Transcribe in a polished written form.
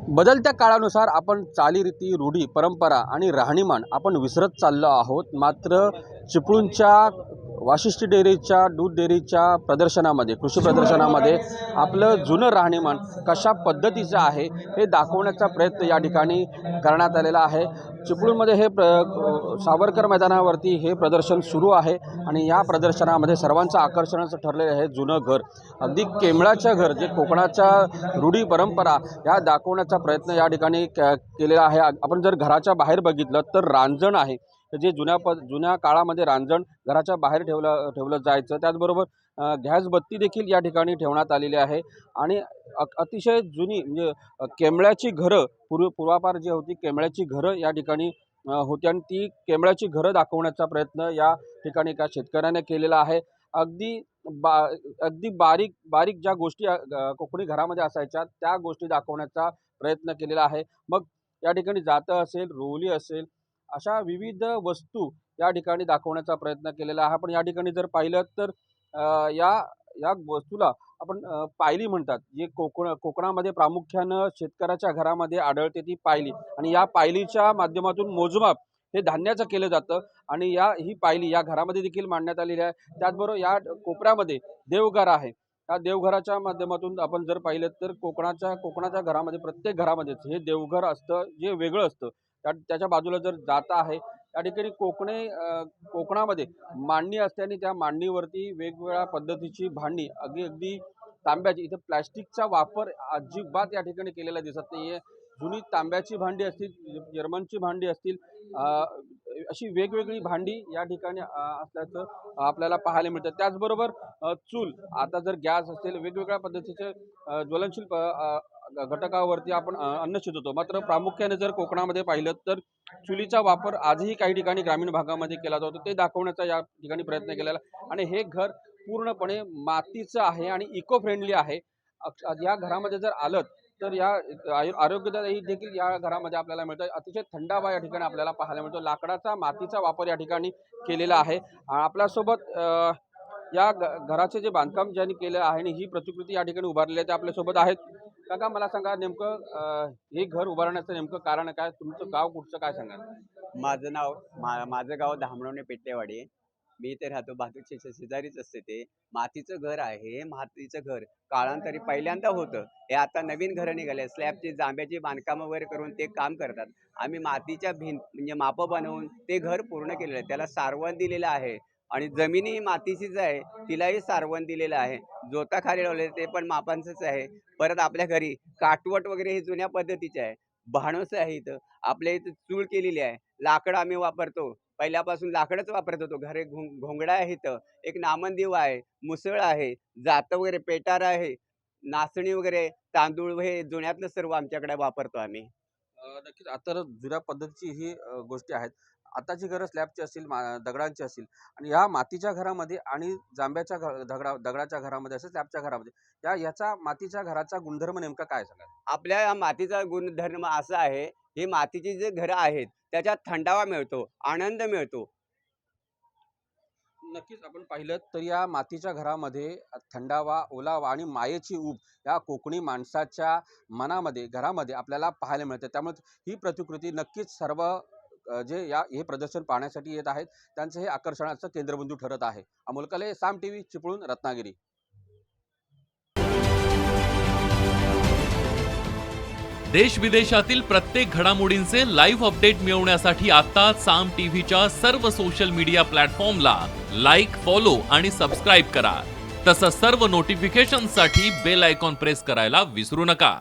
बदलत्या काळानुसार आपण चालीरीती, रूढी, परंपरा आणि राहणीमान आपण विसरत चाललो आहोत. मात्र चिपळूणच्या वाशिष्ठी डेअरीच्या दूध डेअरीच्या प्रदर्शनामध्ये, कृषी प्रदर्शनामध्ये आपलं जुनं राहणीमान कशा प्रद्धतीचं आहे हे दाखवण्याचा प्रयत्न या ठिकाणी करण्यात आलेला आहे. चिपळूणमध्ये हे सावरकर मैदानावरती हे प्रदर्शन सुरू आहे आणि या प्रदर्शनामध्ये सर्वांचं आकर्षणाचं ठरलेलं आहे जुनं घर. अगदी केमळाचं घर, जे कोकणाच्या रूढी परंपरा या दाखवण्याचा प्रयत्न या ठिकाणी केलेला आहे. आपण जर घराच्या बाहेर बघितलं तर रांजण आहे, जे जुन्या काळामध्ये रांजण घराच्या बाहेर ठेवलं जायचं. त्याचबरोबर गॅस बत्ती देखील या ठिकाणी ठेवण्यात आलेली आहे आणि अतिशय जुनी म्हणजे केमळ्याची घरं पूर्वापार जी होती केमळ्याची घरं या ठिकाणी होती आणि ती केमळ्याची घरं दाखवण्याचा प्रयत्न या ठिकाणी एका शेतकऱ्याने केलेला आहे. अगदी बारीक बारीक ज्या गोष्टी कोकणी घरामध्ये असायच्या त्या गोष्टी दाखवण्याचा प्रयत्न केलेला आहे. मग या ठिकाणी जातं असेल, रोली असेल, अशा विविध वस्तू या ठिकाणी दाखवण्याचा प्रयत्न केलेला आहे. आपण या ठिकाणी जर पाहिलं तर या या वस्तूला आपण पायली म्हणतात, जे कोकणामध्ये प्रामुख्यानं शेतकऱ्याच्या घरामध्ये आढळते ती पायली. आणि या पायलीच्या माध्यमातून मोजमाप हे धान्याचं केलं जातं आणि ही पायली या घरामध्ये देखील मांडण्यात आलेली आहे. त्याचबरोबर या कोपऱ्यामध्ये देवघर आहे. या देवघराच्या माध्यमातून आपण जर पाहिलं तर कोकणाच्या घरामध्ये प्रत्येक घरामध्येच हे देवघर असतं, जे वेगळं असतं. त्याच्या बाजूला जर जाता आहे, त्या ठिकाणी कोकणामध्ये मांडणी असते आणि त्या मांडणीवरती वेगवेगळ्या पद्धतीची भांडी, अगदी तांब्याची, इथे प्लॅस्टिकचा वापर अजिबात या ठिकाणी केलेला दिसत नाहीये. जुनी तांब्याची भांडी असतील, जर्मनची भांडी असतील, अशी वेगवेगळी भांडी या ठिकाणी असल्याचं आपल्याला पाहायला मिळतं. त्याचबरोबर चूल, आता जर गॅस असेल, वेगवेगळ्या पद्धतीचे ज्वलनशील घटकावरती आपण अन्न शिजवतो. मात्र प्रामुख्याने जर कोकणामध्ये पाहिलं तर चुलीचा वापर आजही काही ठिकाणी ग्रामीण भागामध्ये केला जातो. ते दाखवण्याचा या ठिकाणी प्रयत्न केलेला आणि हे घर पूर्णपणे मातीचं आहे आणि इको फ्रेंडली आहे. या घरामध्ये जर आलं तर या आरोग्यदायी देखील या घरामध्ये आपल्याला मिळतं. अतिशय थंडावा या ठिकाणी आपल्याला पाहायला मिळतो. लाकडाचा, मातीचा वापर या ठिकाणी केलेला आहे. आपल्यासोबत या घराचे जे बांधकाम ज्यांनी केलं आहे आणि ही प्रतिकृती या ठिकाणी उभारलेली आहे ते आपल्यासोबत आहेत. काका, मला सांगा, नेमकं हे घर उभारण्याचं नेमकं कारण काय? तुमचं गाव कुठचं, काय सांगाल? माझं गाव धामणवणे पेटलेवाडी. मी इथे राहतो, बाजूच्या शेजारीच असते. ते मातीचं घर आहे. मातीचं घर काळांतरी पहिल्यांदा होतं. हे आता नवीन घरं निघाले, स्लॅबची जांभ्याची बांधकाम वगैरे करून ते काम करतात. आम्ही मातीच्या भिंत म्हणजे मापं बनवून ते घर पूर्ण केलेलं आहे. त्याला सारवण दिलेलं आहे आणि जमिनी मातीचीच आहे, तिलाही सारवण दिलेलं आहे. जोता खाली लावले ते पण मापांचंच आहे. परत आपल्या घरी काटवट वगैरे हे जुन्या पद्धतीचे आहे. भाणवस आहे. इथं आपल्या इथं चूल केलेली आहे. लाकडं आम्ही वापरतो, पहिल्यापासून लाकडच वापरत होतो. घरी घोंगडा आहे, इथं एक नामनदिवा आहे, मुसळ आहे, जातं वगैरे, पेटार आहे, नाचणी वगैरे, तांदूळ हे जुन्यातलं सर्व आमच्याकडे वापरतो आम्ही. नक्कीच. आता जुन्या पद्धतीची ही गोष्टी आहेत. आताची घरं स्लॅबची असतील, दगडांची असतील आणि ह्या मातीच्या घरामध्ये आणि जांभ्याच्या दगडाच्या घरामध्ये असेल, स्लॅबच्या घरामध्ये याचा मातीच्या घराचा गुणधर्म नेमका काय सांगाल? आपल्या या मातीचा गुणधर्म असा आहे, ही मातीची जे घरं आहेत त्याच्यात थंडावा मिळतो, आनंद मिळतो. नक्कीच. आपण पाहिलं तर या मातीच्या घरामध्ये थंडावा, ओलावा आणि मायेची ऊब या कोकणी माणसाच्या मनामध्ये, घरामध्ये आपल्याला पाहायला मिळते. त्यामुळे ही प्रतिकृती नक्कीच सर्व जे हे प्रदर्शन पाहण्यासाठी येत आहेत त्यांचं हे आकर्षणाचं केंद्रबिंदू ठरत आहे. अमोल कले, साम टीव्ही, चिपळूण, रत्नागिरी. देश विदेशातील प्रत्येक घडामोडींचे लाईव्ह अपडेट मिळवण्यासाठी आता साम टीव्हीच्या सर्व सोशल मीडिया प्लॅटफॉर्मला लाईक, फॉलो आणि सबस्क्राईब करा. तसंच सर्व नोटिफिकेशनसाठी बेल आयकॉन प्रेस करायला विसरू नका.